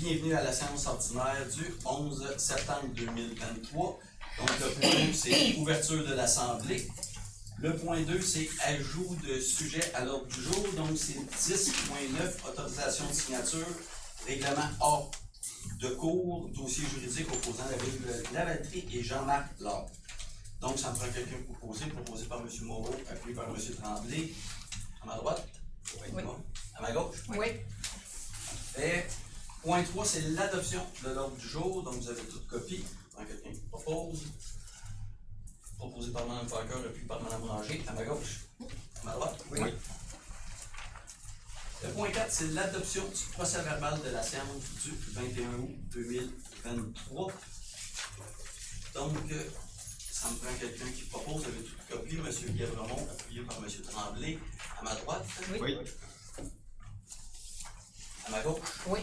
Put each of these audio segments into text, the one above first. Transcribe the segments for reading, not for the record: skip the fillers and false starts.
bienvenue à la séance ordinaire du 11 septembre 2023. Donc, le point 1, c'est ouverture de l'Assemblée. Le point 2, c'est ajout de sujet à l'ordre du jour. Donc, c'est 10.9, autorisation de signature, règlement hors de cours, dossier juridique opposant la ville de Lavaltrie et Jean-Marc Lard. Donc, ça me prend quelqu'un pour proposé par M. Moreau, appuyé par M. Tremblay. À ma droite? Oui. À ma gauche? Oui. Parfait. Point 3, c'est l'adoption de l'ordre du jour. Donc, vous avez toute copie. Quelqu'un qui propose. Proposé par Mme Falker, appuyé par Mme Ranger. À ma gauche? À ma droite? Oui. Le point 4, c'est l'adoption du procès verbal de la séance du 21 août 2023. Donc, ça me prend quelqu'un qui propose avec toute copie. M. Guévremont, appuyé par M. Tremblay. À ma droite? Oui. À ma gauche? Oui.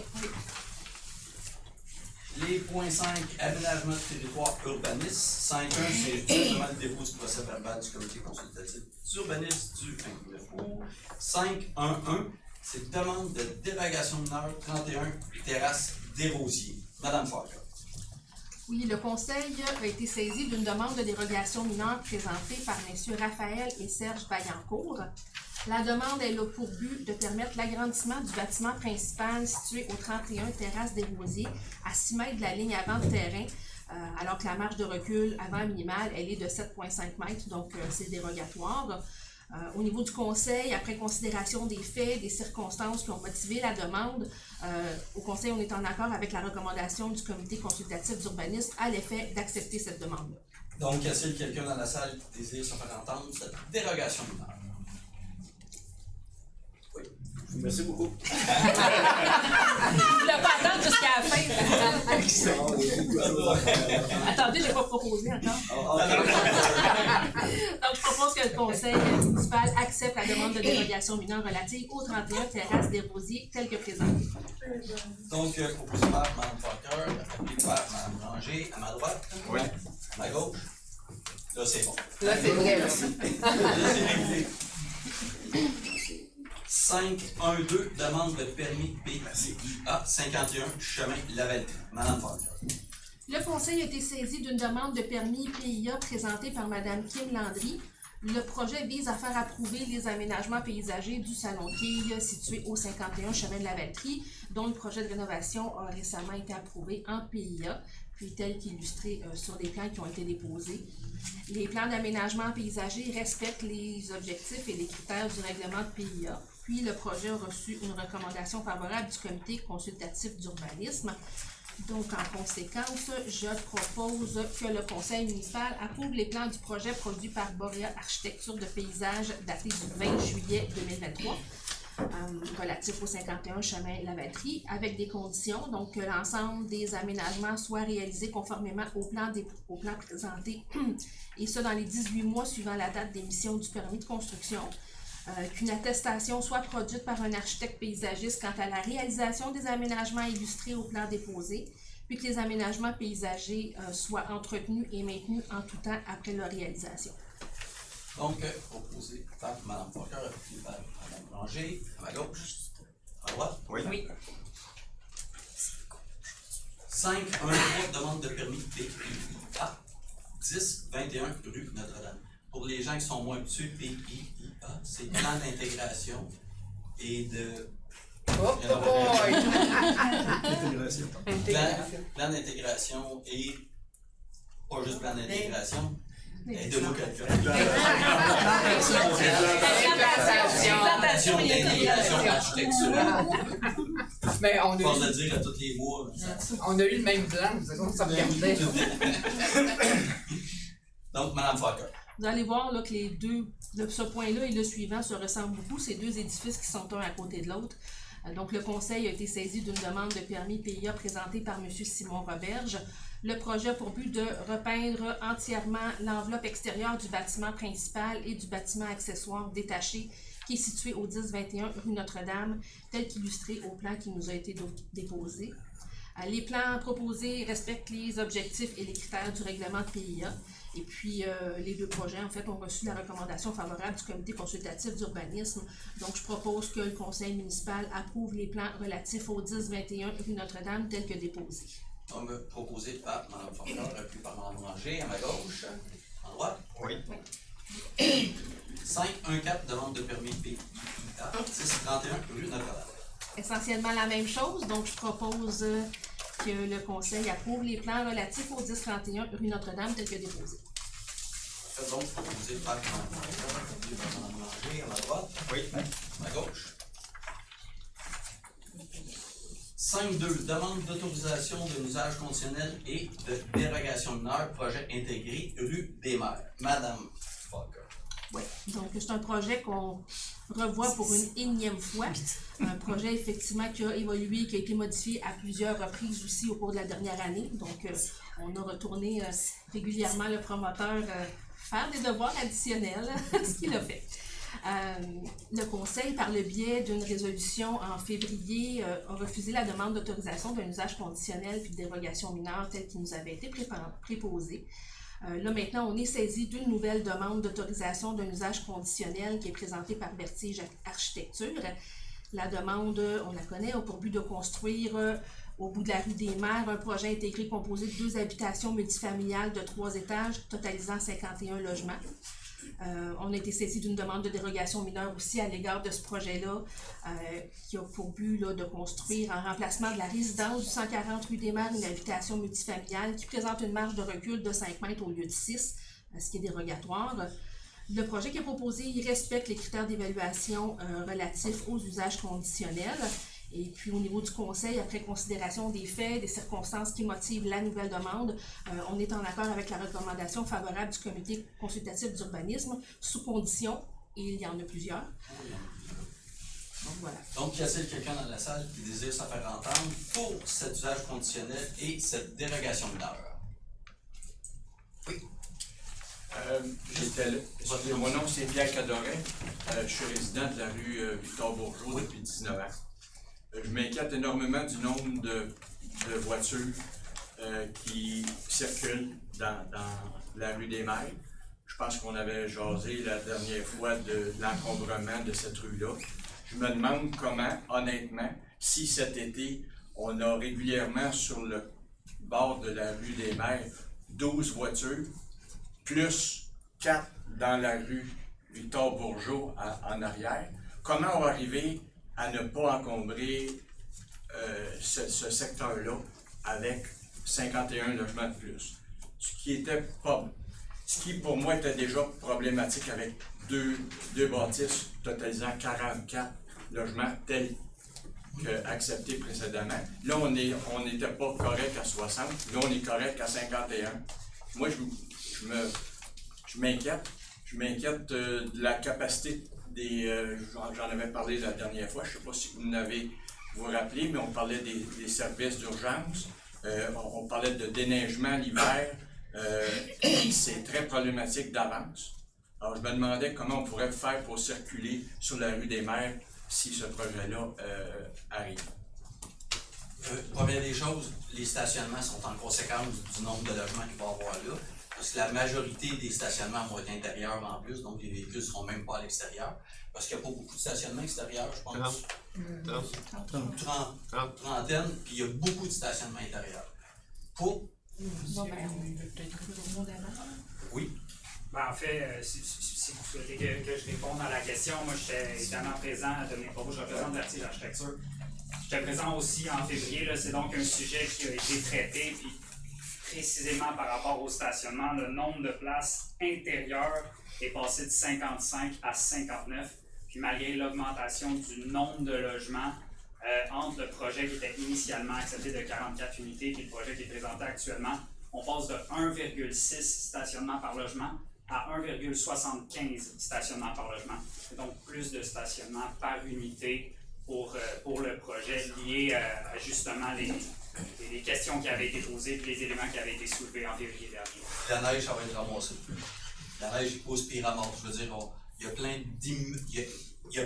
Les points 5, aménagement de territoire urbaniste. 5.1, c'est justement le dépôt du procès verbal du comité consultatif d'urbanisme du 29 août. 5.1.1, c'est demande de dérogation mineure 31, terrasse des Rosiers. Madame Falker. Oui, le Conseil a été saisi d'une demande de dérogation mineure présentée par M. Raphaël et Serge Vaillancourt. La demande est là pour but de permettre l'agrandissement du bâtiment principal situé au 31 terrasse des Rosiers, à 6 mètres de la ligne avant de terrain, alors que la marge de recul avant minimale, elle est de 7,5 mètres, donc c'est dérogatoire. Au niveau du Conseil, après considération des faits, des circonstances qui ont motivé la demande, au Conseil, on est en accord avec la recommandation du comité consultatif d'urbanisme à l'effet d'accepter cette demande-là. Donc, y a-t-il quelqu'un dans la salle qui désire se faire entendre cette dérogation mineure? Oui. Merci beaucoup. Vous ne voulez pas attendre jusqu'à la fin. Attendez, je n'ai pas proposé encore. Donc, je propose que le Conseil municipal accepte la demande de dérogation mineure relative au 31 terrasse des Rosiers telle que présentée. Donc, proposé par Mme Falker, appuyé par Mme Ranger. À ma droite? Oui. À ma gauche? Là, c'est bon. Là, c'est vrai. Là. Là, c'est réglé. 5.1.2, demande de permis PIA 51, chemin Lavaltrie. Madame Falker. Le Conseil a été saisi d'une demande de permis PIA présentée par Mme Kim Landry. Le projet vise à faire approuver les aménagements paysagers du Salon Quille situé au 51 chemin de Lavaltrie, dont le projet de rénovation a récemment été approuvé en PIA, puis tel qu'illustré sur les plans qui ont été déposés. Les plans d'aménagement paysager respectent les objectifs et les critères du règlement de PIA. Puis le projet a reçu une recommandation favorable du comité consultatif d'urbanisme. Donc, en conséquence, je propose que le conseil municipal approuve les plans du projet produit par Boréal Architecture de paysage daté du 20 juillet 2023, relatif au 51 chemin Lavaltrie, avec des conditions, donc que l'ensemble des aménagements soient réalisés conformément au plan présenté, et ce dans les 18 mois suivant la date d'émission du permis de construction. Qu'une attestation soit produite par un architecte paysagiste quant à la réalisation des aménagements illustrés au plan déposé, puis que les aménagements paysagers soient entretenus et maintenus en tout temps après leur réalisation. Donc, proposé par Mme Falker, appuyé par Mme Ranger. À ma gauche? À droite? Oui. 5.1.3, demande de permis PIA 10-21 rue Notre-Dame. Pour les gens qui sont moins habitués, PIA, c'est plan d'intégration et de... Oh, boy! Intégration. Plan d'intégration et... Pas juste plan d'intégration, et de mots calculés. Implantation d'intégration architecturale. Mais on Je pense a, le dire à tous les mois. on a eu le même plan, vous savez, on s'en regardait. Donc, Mme Falker. Vous allez voir là, que les deux, ce point-là et le suivant se ressemblent beaucoup, ces deux édifices qui sont un à côté de l'autre. Donc, le Conseil a été saisi d'une demande de permis PIA présentée par M. Simon Roberge. Le projet a pour but de repeindre entièrement l'enveloppe extérieure du bâtiment principal et du bâtiment accessoire détaché qui est situé au 10-21 rue Notre-Dame, tel qu'illustré au plan qui nous a été déposé. Les plans proposés respectent les objectifs et les critères du règlement de PIA. Et puis, les deux projets, en fait, ont reçu la recommandation favorable du comité consultatif d'urbanisme. Donc, je propose que le conseil municipal approuve les plans relatifs au 10-21 rue Notre-Dame tels que déposés. Donc, proposé par Mme Forcard, appuyé par Mme Ranger, à ma gauche, en droite. Oui. 514, demande de permis PIA, 631 rue Notre-Dame. Essentiellement la même chose, donc je propose que le conseil approuve les plans relatifs au 10-31 rue Notre-Dame tels que déposés. C'est donc proposé par Mme Forcard, appuyé par Mme Ranger, à ma droite. Oui. À ma gauche. 5.2, demande d'autorisation d'un usage conditionnel et de dérogation mineure, projet intégré, rue des Mers. Madame Falker. Oui, donc c'est un projet qu'on revoit pour une énième fois. Un projet effectivement qui a évolué, qui a été modifié à plusieurs reprises aussi au cours de la dernière année. Donc on a retourné régulièrement le promoteur faire des devoirs additionnels, ce qu'il a fait. Le Conseil, par le biais d'une résolution en février, a refusé la demande d'autorisation d'un usage conditionnel puis de dérogation mineure telle qu'il nous avait été préposée. Là, maintenant, on est saisi d'une nouvelle demande d'autorisation d'un usage conditionnel qui est présentée par Vertige Architecture. La demande, on la connaît, a pour but de construire au bout de la rue des Mers un projet intégré composé de 2 habitations multifamiliales de 3 étages, totalisant 51 logements. On a été saisi d'une demande de dérogation mineure aussi à l'égard de ce projet-là, qui a pour but là, de construire en remplacement de la résidence du 140 rue des Mers une habitation multifamiliale qui présente une marge de recul de 5 mètres au lieu de 6, ce qui est dérogatoire. Le projet qui est proposé, il respecte les critères d'évaluation relatifs aux usages conditionnels. Et puis, au niveau du conseil, après considération des faits, des circonstances qui motivent la nouvelle demande, on est en accord avec la recommandation favorable du comité consultatif d'urbanisme, sous condition, et il y en a plusieurs. Donc, voilà. Donc, y a-t-il quelqu'un dans la salle qui désire se faire entendre pour cet usage conditionnel et cette dérogation mineure? Oui. J'étais là. Mon nom, c'est Pierre Cadoret. Je suis résident de la rue Victor-Bourgeois depuis 19 ans. Je m'inquiète énormément du nombre de voitures qui circulent dans la rue des Mers. Je pense qu'on avait jasé la dernière fois de l'encombrement de cette rue-là. Je me demande comment, honnêtement, si cet été, on a régulièrement sur le bord de la rue des Mers 12 voitures, plus 4 dans la rue Victor-Bourgeois en arrière. Comment on va arriver à ne pas encombrer ce secteur-là avec 51 logements de plus? Ce qui pour moi était déjà problématique avec deux bâtisses totalisant 44 logements tels qu'acceptés précédemment. Là, on n'était pas correct à 60, là on est correct à 51. Moi, je m'inquiète. Je m'inquiète de la capacité j'en avais parlé la dernière fois, je ne sais pas si vous vous rappelez, mais on parlait des services d'urgence, on parlait de déneigement l'hiver, c'est très problématique d'avance. Alors je me demandais comment on pourrait faire pour circuler sur la rue des Mers si ce projet-là arrive. Première des choses, les stationnements sont en conséquence du nombre de logements qu'il va y avoir là. Parce que la majorité des stationnements vont être intérieurs en plus, donc les véhicules ne seront même pas à l'extérieur. Parce qu'il n'y a pas beaucoup de stationnements extérieurs, je pense. Trentaine, puis il y a beaucoup de stationnements intérieurs. Bon, ben, on peut peut-être trouver le mot d'avant. Oui. Ben, en fait, si vous souhaitez que je réponde à la question, moi j'étais évidemment présent à Dominique Bourgeois, je représente Vertige Architecture. J'étais présent aussi en février, c'est donc un sujet qui a été traité, puis précisément par rapport au stationnement, le nombre de places intérieures est passé de 55 à 59. Puis malgré l'augmentation du nombre de logements entre le projet qui était initialement accepté de 44 unités et le projet qui est présenté actuellement, on passe de 1,6 stationnements par logement à 1,75 stationnements par logement. C'est donc plus de stationnements par unité pour le projet lié à justement les questions qui avaient été posées et les éléments qui avaient été soulevés en février dernier. La neige, ça va être ramassé. La neige, il pose pire à mort. Je veux dire, il y a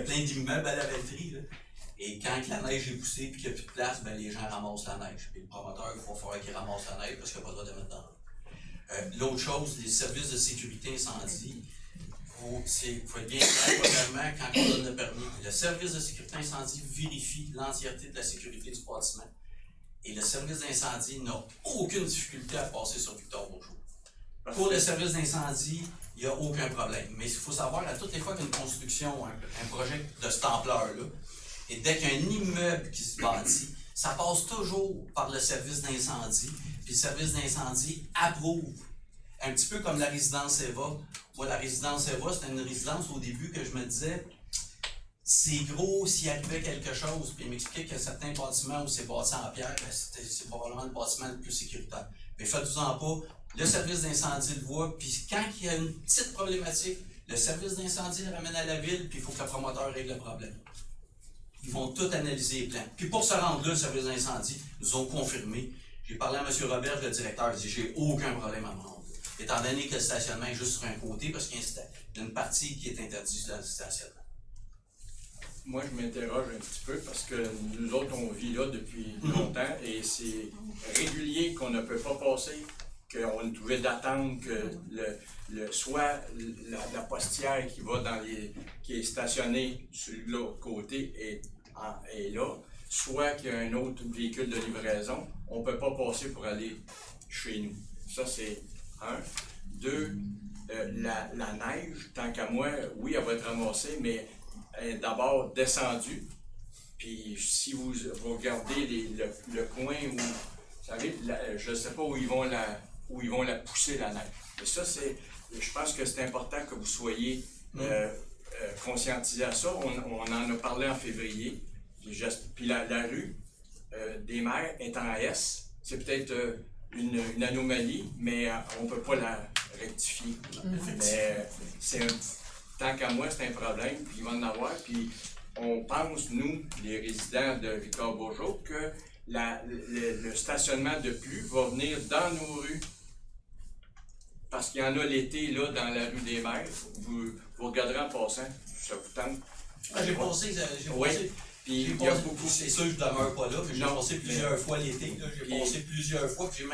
plein d'immeubles à la Valtrie, là. Et quand la neige est poussée et qu'il n'y a plus de place, ben, les gens ramassent la neige. Puis le promoteur, il va falloir qu'il ramasse la neige parce qu'il n'a pas le droit de mettre dans l'eau. L'autre chose, les services de sécurité incendie, il faut être bien clair, premièrement, quand on donne le permis, le service de sécurité incendie vérifie l'entièreté de la sécurité du bâtiment. Et le service d'incendie n'a aucune difficulté à passer sur Victor Bourgeois. Pour le service d'incendie, il n'y a aucun problème. Mais il faut savoir, à toutes les fois qu'une construction, un projet de cette ampleur-là, et dès qu'il y a un immeuble qui se bâtit, ça passe toujours par le service d'incendie, puis le service d'incendie approuve. Un petit peu comme la résidence Eva. Moi, la résidence Eva, c'était une résidence au début que je me disais, c'est gros s'il arrivait quelque chose, puis il m'expliquait que certains bâtiments où c'est bâti en pierre, ben c'est probablement le bâtiment le plus sécuritaire. Mais faites-vous-en pas, le service d'incendie le voit, puis quand il y a une petite problématique, le service d'incendie le ramène à la ville, puis il faut que le promoteur règle le problème. Ils vont tout analyser les plans. Puis pour se rendre là, le service d'incendie nous ont confirmé. J'ai parlé à M. Robert, le directeur, il dit j'ai aucun problème à me rendre. Étant donné que le stationnement est juste sur un côté, parce qu'il y a une partie qui est interdite dans le stationnement. Moi, je m'interroge un petit peu parce que nous autres, on vit là depuis longtemps et c'est régulier qu'on ne peut pas passer, qu'on est obligé d'attendre que soit la postière qui va qui est stationnée sur l'autre côté est là, soit qu'il y a un autre véhicule de livraison, on ne peut pas passer pour aller chez nous. Ça, c'est un. Deux, la neige, tant qu'à moi, oui, elle va être ramassée, mais elle est d'abord descendue. Puis si vous regardez le coin où, vous savez, je ne sais pas où ils vont la pousser, la neige. Mais ça, je pense que c'est important que vous soyez conscientisés à ça. On en a parlé en février. Puis la rue des Maires est en S. C'est peut-être une anomalie, mais on ne peut pas la rectifier. Mais tant qu'à moi, c'est un problème, puis il va en avoir. Puis on pense, nous, les résidents de Victor-Bourgeois, que le stationnement de plus va venir dans nos rues. Parce qu'il y en a l'été, là, dans la rue des Maires. Vous regarderez en passant, ça vous tente. J'ai passé. Puis il y a beaucoup. C'est sûr que je ne demeure pas là, mais j'ai passé plusieurs fois l'été. J'ai passé plusieurs fois, puis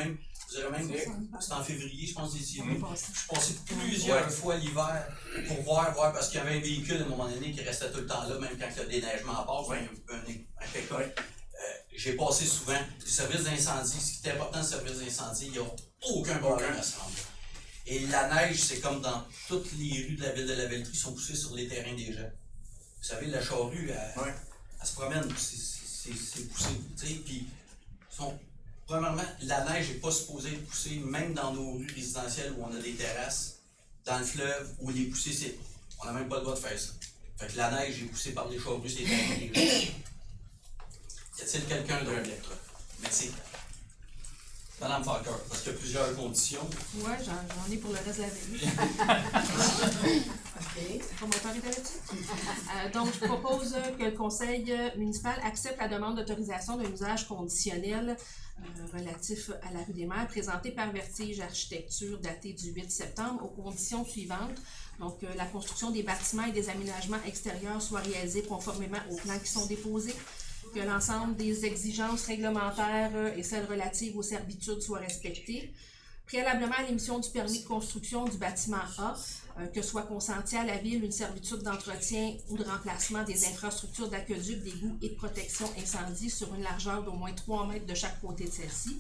c'est en février, je pense, ici. Je suis passé plusieurs fois l'hiver pour voir, parce qu'il y avait un véhicule à un moment donné qui restait tout le temps là, même quand le déneigement passe, un quelqu'un. J'ai passé souvent. Le service d'incendie, ce qui est important, le service d'incendie, il n'y a aucun problème à se rendre. Et la neige, c'est comme dans toutes les rues de la ville de la Velletrie, sont poussées sur les terrains des gens. Vous savez, la charrue, elle se promène, c'est poussé, tu sais, puis premièrement, la neige n'est pas supposée être poussée, même dans nos rues résidentielles où on a des terrasses, dans le fleuve, où les poussées, on n'a même pas le droit de faire ça. Fait que la neige est poussée par les charrues, c'est terrains des gens. Y a-t-il quelqu'un d'autre? Merci. Madame Falker, parce qu'il y a plusieurs conditions. Oui, j'en ai pour le reste de la veille. Le promoteur est là-dessus. Donc, je propose que le conseil municipal accepte la demande d'autorisation d'un usage conditionnel relatif à la rue des Maires, présenté par Vertige Architecture, daté du 8 septembre, aux conditions suivantes. Donc, la construction des bâtiments et des aménagements extérieurs soit réalisée conformément aux plans qui sont déposés, que l'ensemble des exigences réglementaires et celles relatives aux servitudes soient respectées. Préalablement à l'émission du permis de construction du bâtiment A, que soit consentie à la Ville une servitude d'entretien ou de remplacement des infrastructures d'aqueduc, d'égouts et de protection incendie sur une largeur d'au moins 3 mètres de chaque côté de celle-ci.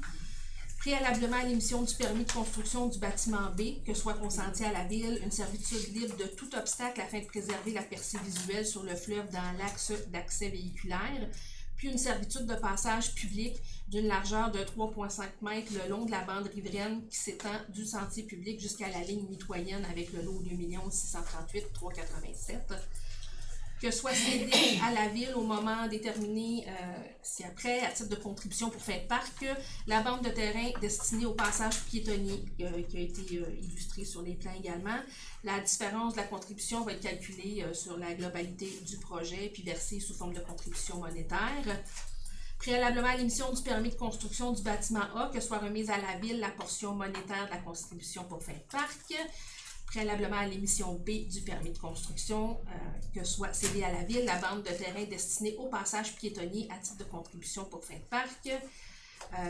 Préalablement à l'émission du permis de construction du bâtiment B, que soit consentie à la Ville une servitude libre de tout obstacle afin de préserver la percée visuelle sur le fleuve dans l'axe d'accès véhiculaire, puis une servitude de passage public d'une largeur de 3,5 mètres le long de la bande riveraine qui s'étend du sentier public jusqu'à la ligne mitoyenne avec le lot 2 638 387. Que soit cédé à la Ville au moment déterminé ci-après, à titre de contribution pour fin de parc, la bande de terrain destinée au passage piétonnier qui a été illustrée sur les plans également. La différence de la contribution va être calculée sur la globalité du projet puis versée sous forme de contribution monétaire. Préalablement à l'émission du permis de construction du bâtiment A, que soit remise à la Ville la portion monétaire de la contribution pour fin de parc. préalablement à l'émission B du permis de construction, que soit cédée à la ville la bande de terrain destinée au passage piétonnier à titre de contribution pour fin de parc.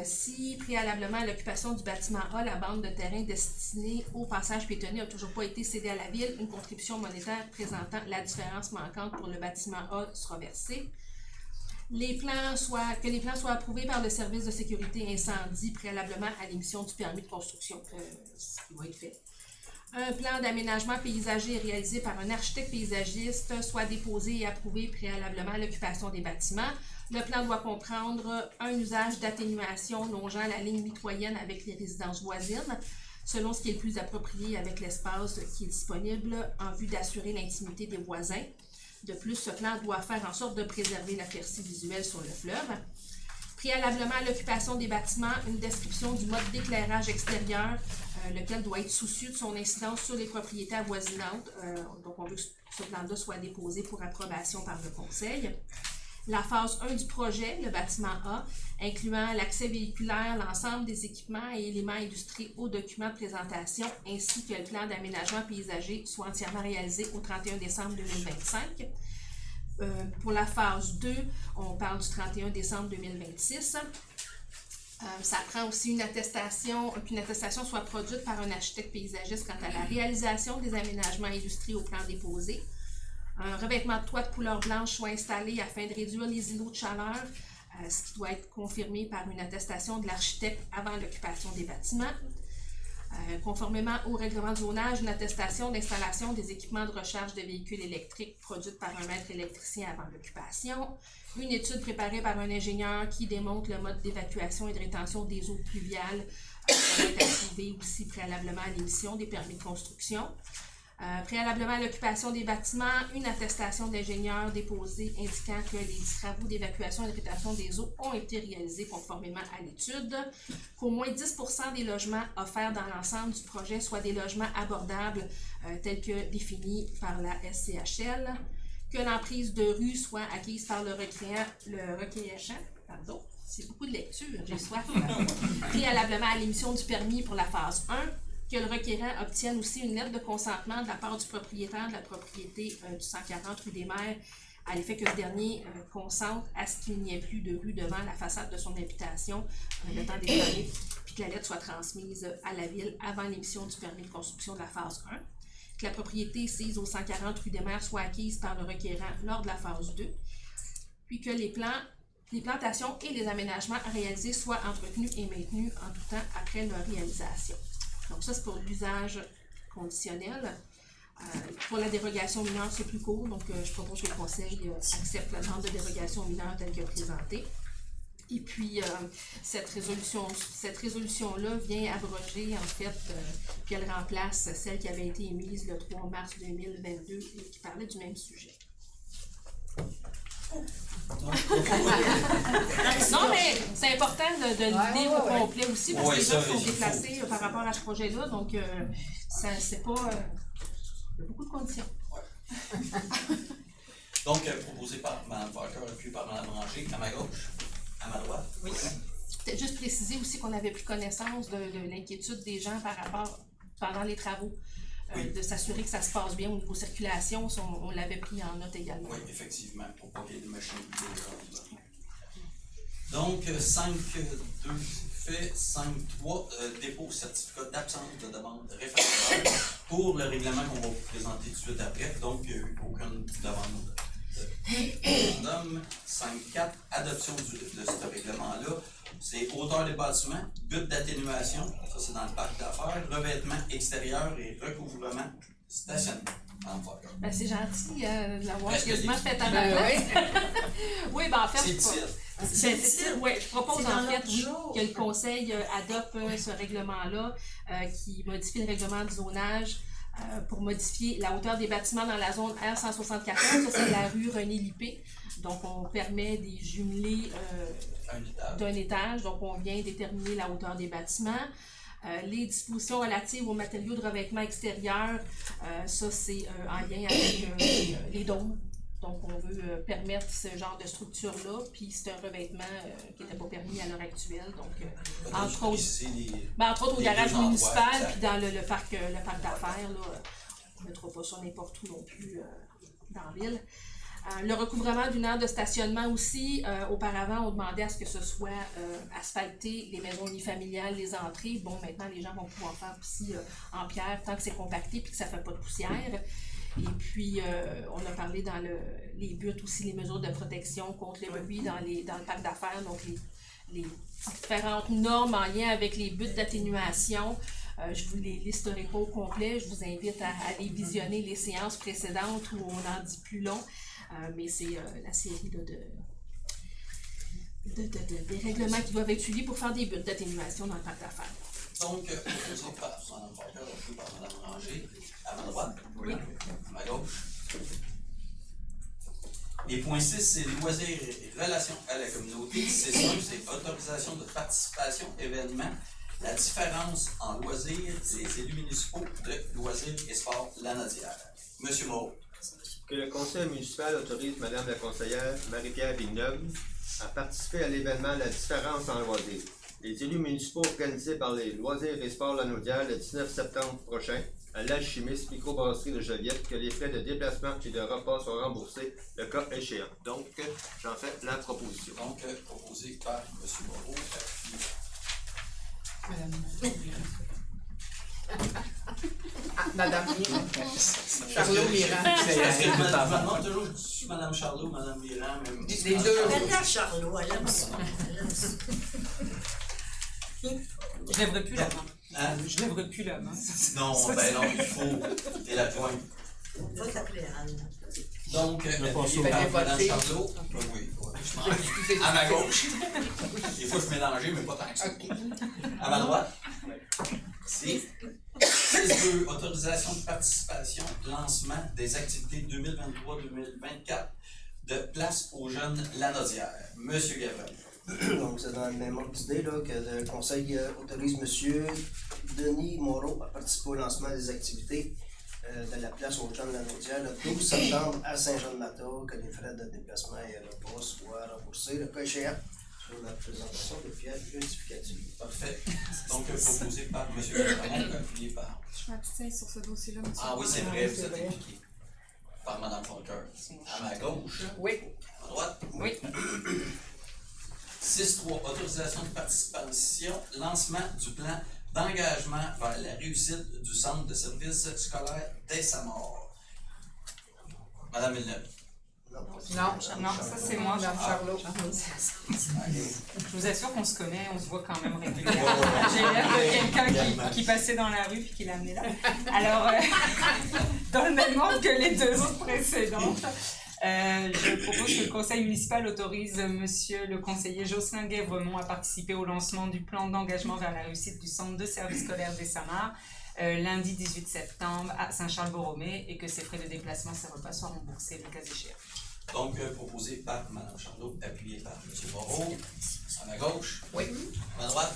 Si préalablement à l'occupation du bâtiment A, la bande de terrain destinée au passage piétonnier n'a toujours pas été cédée à la ville, une contribution monétaire présentant la différence manquante pour le bâtiment A sera versée. Que les plans soient approuvés par le service de sécurité incendie préalablement à l'émission du permis de construction, ce qui va être fait. Un plan d'aménagement paysager réalisé par un architecte paysagiste soit déposé et approuvé préalablement à l'occupation des bâtiments. Le plan doit comprendre un usage d'atténuation longeant la ligne mitoyenne avec les résidences voisines, selon ce qui est le plus approprié avec l'espace qui est disponible en vue d'assurer l'intimité des voisins. De plus, ce plan doit faire en sorte de préserver l'aperçu visuel sur le fleuve. Préalablement à l'occupation des bâtiments, une description du mode d'éclairage extérieur, lequel doit être soucieux de son incidence sur les propriétés avoisinantes. Donc, on veut que ce plan-là soit déposé pour approbation par le Conseil. La phase 1 du projet, le bâtiment A, incluant l'accès véhiculaire, l'ensemble des équipements et éléments illustrés au document de présentation, ainsi que le plan d'aménagement paysager, soit entièrement réalisé au 31 décembre 2025. Pour la phase 2, on parle du 31 décembre 2026. Ça prend aussi une attestation soit produite par un architecte paysagiste quant à la réalisation des aménagements illustrés au plan déposé. Un revêtement de toit de couleur blanche soit installé afin de réduire les îlots de chaleur, ce qui doit être confirmé par une attestation de l'architecte avant l'occupation des bâtiments. Conformément au règlement de zonage, une attestation d'installation des équipements de recharge de véhicules électriques produite par un maître électricien avant l'occupation. Une étude préparée par un ingénieur qui démontre le mode d'évacuation et de rétention des eaux pluviales doit être approuvée aussi préalablement à l'émission des permis de construction. Préalablement à l'occupation des bâtiments, une attestation d'ingénieur déposée indiquant que les travaux d'évacuation et de rétention des eaux ont été réalisés conformément à l'étude, qu'au moins 10% des logements offerts dans l'ensemble du projet soient des logements abordables tels que définis par la SCHL, que l'emprise de rue soit acquise par le requérant, c'est beaucoup de lecture, j'ai soif, préalablement à l'émission du permis pour la phase 1, que le requérant obtienne aussi une lettre de consentement de la part du propriétaire de la propriété du 140 rue des Mers, à l'effet que ce dernier consente à ce qu'il n'y ait plus de rue devant la façade de son habitation le temps des travaux, puis que la lettre soit transmise à la ville avant l'émission du permis de construction de la phase 1, que la propriété sise au 140 rue des Mers soit acquise par le requérant lors de la phase 2, puis que les plantations et les aménagements réalisés soient entretenus et maintenus en tout temps après leur réalisation. Donc ça, c'est pour l'usage conditionnel. Pour la dérogation mineure, c'est plus court, donc je propose que le Conseil accepte la demande de dérogation mineure telle que présentée. Et puis, cette résolution-là vient abroger, en fait, puis elle remplace celle qui avait été émise le 3 mars 2022 et qui parlait du même sujet. Non, mais c'est important de le lire au complet aussi, parce que les gens sont déplacés par rapport à ce projet-là, donc c'est pas... il y a beaucoup de conditions. Donc, proposé par Mme Parker et puis par Mme Ranger, à ma gauche, à ma droite. Oui. Peut-être juste préciser aussi qu'on avait pris connaissance de l'inquiétude des gens par rapport, pendant les travaux, de s'assurer que ça se passe bien au niveau circulation, on l'avait pris en note également. Oui, effectivement, pour pas qu'il y ait de machines déjà. Donc, 5.2 fait 5.3, dépôt certificat d'absence de demande référendaire pour le règlement qu'on va vous présenter tout de suite après. Donc, il n'y a eu aucune demande de référendum. 5.4, adoption de ce règlement-là. C'est hauteur des bâtiments, but d'atténuation, ça c'est dans le parc d'affaires, revêtement extérieur et recouvrement stationnement. Ben, c'est gentil de l'avoir quasiment fait à ma place. Oui, ben en fait, je propose en fait que le Conseil adopte ce règlement-là qui modifie le règlement du zonage pour modifier la hauteur des bâtiments dans la zone R174, ça c'est la rue René-Lipé. Donc on permet des jumelés d'un étage, donc on vient déterminer la hauteur des bâtiments. Les dispositions relatives aux matériaux de revêtement extérieur, ça c'est en lien avec les dômes. Donc, on veut permettre ce genre de structure-là, puis c'est un revêtement qui n'était pas permis à l'heure actuelle. Donc, entre autres, entre autres au les garage deux endroits, municipal, exact. puis dans le parc d'affaires, là, on ne mettra pas ça n'importe où non plus dans l'île. Le recouvrement d'une aire de stationnement aussi, auparavant, on demandait à ce que ce soit asphalté, les maisons unifamiliales, les entrées. Bon, maintenant, les gens vont pouvoir faire aussi en pierre tant que c'est compacté puis que ça ne fait pas de poussière. Et puis, on a parlé dans les buttes aussi, les mesures de protection contre les pluies dans le parc d'affaires, donc les différentes normes en lien avec les buttes d'atténuation. Je vous les listerai pas au complet, je vous invite à aller visionner les séances précédentes où on en dit plus long. Mais c'est la série des règlements qui doivent être suivis pour faire des buts d'atténuation dans le parc d'affaires. Donc, proposé par Mme Parker, appuyé par Mme Ranger, à ma droite, oui. À ma gauche. Les points 6, c'est loisirs et relations à la communauté. C'est ça, c'est autorisation de participation, événements. La différence en loisirs, les élus municipaux de loisirs et sport Lanaudière. Monsieur Moreau. Que le conseil municipal autorise Madame la conseillère Marie-Pierre Villeneuve à participer à l'événement La différence en loisirs. Les élus municipaux organisés par les Loisirs et Sports Lanaudière le 19 septembre prochain à l'Alchimiste Microbrasserie de Joliette, que les frais de déplacement et de repas soient remboursés le cas échéant. Donc, j'en fais la proposition. Donc, proposé par M. Moreau, Madame Charlot Mirand. Je me demande toujours, je suis Mme Charlot, Mme Mirand, même. Les deux. Elle a Charlot, elle aime ça. Je lèverai plus la main. Hein? Je lèverai plus la main. Non, ben non, il faut. T'es la pointe. On va t'appeler Anne. Donc, appuyé pas par Mme voter. Charlot. Oui, à ma gauche. Des fois, je mélangeais, mais pas tant que ça. À ma droite. C'est 6.2, autorisation de participation, lancement des activités 2023-2024 de place aux jeunes Lanaudière. Monsieur Gabriel. Donc, c'est dans le même ordre d'idée là, que le conseil autorise M. Denis Moreau à participer au lancement des activités de la place aux jeunes Lanaudière le 12 septembre à Saint-Jean-de-Mata, que les frais de déplacement et repas soient remboursés, le cas échéant, sur la présentation de pièces justificatives. Parfait. Donc, proposé par M. Gabriel, appuyé par. Je m'abstiens sur ce dossier-là, monsieur. Ah oui, c'est vrai, vous êtes impliqué. Par Mme Parker. À ma gauche. Oui. À ma droite. Oui. 6.3, autorisation de participation, lancement du plan d'engagement vers la réussite du centre de services scolaires dès sa mort. Madame Villeneuve. Non, ça c'est moi, Madame Charlot. Je vous assure qu'on se connaît, on se voit quand même régulièrement. J'ai l'air de quelqu'un qui passait dans la rue puis qui l'a amené là. Alors, dans le même ordre que les deux autres précédentes, je propose que le conseil municipal autorise monsieur le conseiller Jocelyn Guévremont à participer au lancement du plan d'engagement vers la réussite du centre de service scolaire des Samars, lundi 18 septembre à Saint-Charles-Borromée, et que ses frais de déplacement, ses repas soient remboursés le cas échéant. Donc, proposé par Mme Charlot, appuyé par M. Moreau. À ma gauche. Oui. À ma droite.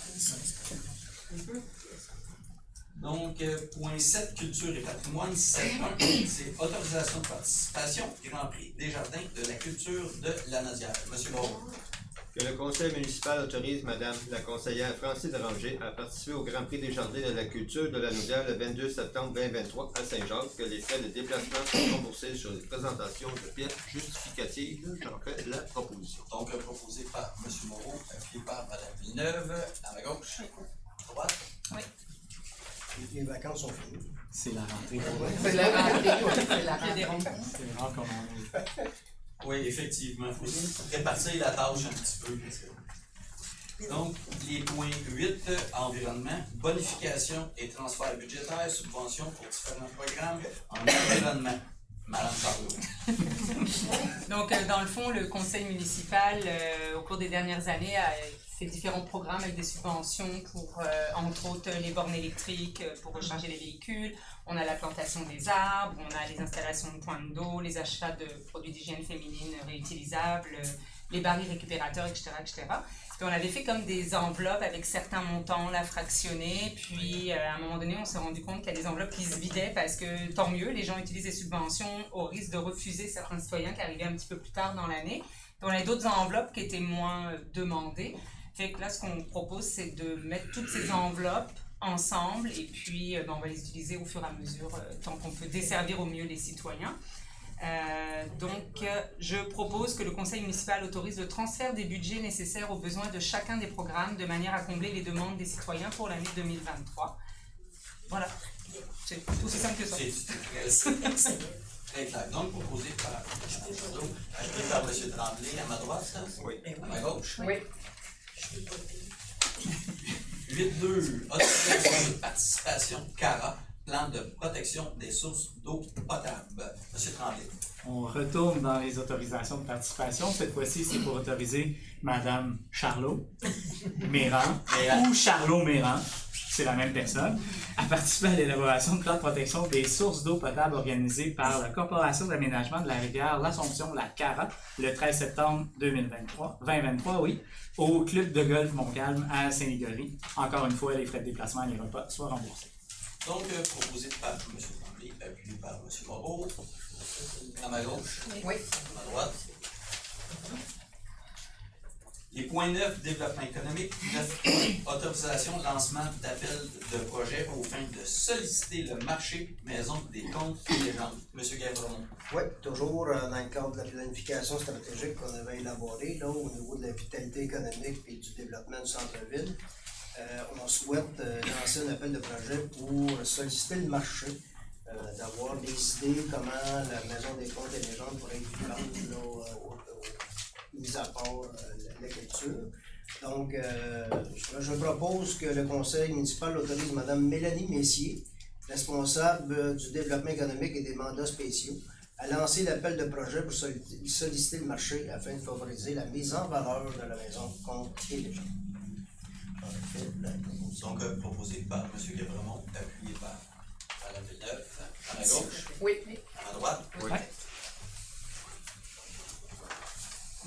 Donc, point 7, culture et patrimoine, 7.1, c'est autorisation de participation, Grand Prix des jardins de la culture de Lanaudière. M. Moreau. Que le conseil municipal autorise Madame la conseillère Francine Ranger à participer au Grand Prix des jardins de la culture de Lanaudière le 22 septembre 2023 à Saint-Jacques, que les frais de déplacement sont remboursés sur les présentations de pièces justificatives. J'en fais la proposition. Donc, proposé par M. Moreau, appuyé par Mme Villeneuve. À ma gauche. À droite. Oui. Les vacances sont finies. C'est la rentrée. C'est la rentrée, oui, c'est la Il y a des rentrée. rencontres. C'est rare qu'on en ait. Oui, effectivement. Il faut répartir la tâche un petit peu. Parce que... Donc, les points 8, environnement, bonification et transfert budgétaire, subventions pour différents programmes en environnement. Madame Charlot. Donc, dans le fond, le conseil municipal, au cours des dernières années, a fait différents programmes avec des subventions pour, entre autres, les bornes électriques pour recharger les véhicules. On a la plantation des arbres, on a les installations de points d'eau, les achats de produits d'hygiène féminine réutilisables, les barils récupérateurs, etc., etc. Puis on avait fait comme des enveloppes avec certains montants, là, fractionnés. Puis à un moment donné, on s'est rendu compte qu'il y a des enveloppes qui se vidaient parce que, tant mieux, les gens utilisent les subventions au risque de refuser certains citoyens qui arrivaient un petit peu plus tard dans l'année. Puis on a d'autres enveloppes qui étaient moins demandées. Fait que là, ce qu'on propose, c'est de mettre toutes ces enveloppes ensemble et puis on va les utiliser au fur et à mesure tant qu'on peut desservir au mieux les citoyens. Je propose que le conseil municipal autorise le transfert des budgets nécessaires aux besoins de chacun des programmes de manière à combler les demandes des citoyens pour l'année 2023. Voilà, c'est aussi simple que ça. C'est très clair. Donc, proposé par acheté par M. Tremblay à ma droite, ça? Oui. À ma gauche? Oui. 8.2. Autorisation de participation CARA, plan de protection des sources d'eau potable. M. Tremblay. On retourne dans les autorisations de participation. Cette fois-ci, c'est pour autoriser Mme Charlot Méran ou Charlot Méran, c'est la même personne, à participer à l'élaboration de plans de protection des sources d'eau potable organisés par la Corporation d'aménagement de la rivière L'Assomption, la CARA, le 13 septembre 2023, au Club de golf Montcalm à Saint-Nigory. Encore une fois, les frais de déplacement et les repas soient remboursés. Donc, proposé par M. Tremblay, appuyé par M. Moreau. À ma gauche. Oui. À ma droite. Les points 9, développement économique. 9, autorisation, lancement d'appel de projet aux fins de solliciter le marché maison des comptes et légendes. M. Gavron. Oui, toujours dans le cadre de la planification stratégique qu'on avait élaborée là, au niveau de la vitalité économique et du développement du centre-ville. On souhaite lancer un appel de projet pour solliciter le marché, d'avoir des idées comment la maison des comptes et légendes pourrait être vivante, mis à part la culture. Donc, je propose que le conseil municipal autorise Mme Mélanie Messier, responsable du développement économique et des mandats spéciaux, à lancer l'appel de projet pour solliciter le marché afin de favoriser la mise en valeur de la maison compte et légendes. Donc, proposé par M. Gavremont, appuyé par Mme Villeneuve. À ma gauche. Oui. À ma droite. Oui.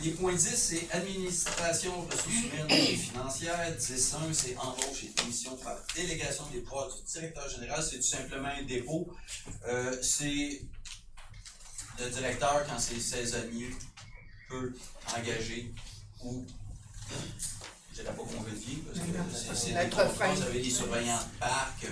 Les points 10, c'est administration, ressources humaines et financières. 10.1, c'est embauche et démission par délégation des pouvoirs du directeur général. C'est tout simplement un dépôt. C'est le directeur, quand c'est saisonnier, peut engager ou, je ne dirais pas convivier, parce que c'est des contrats. Vous avez des surveillants de parc.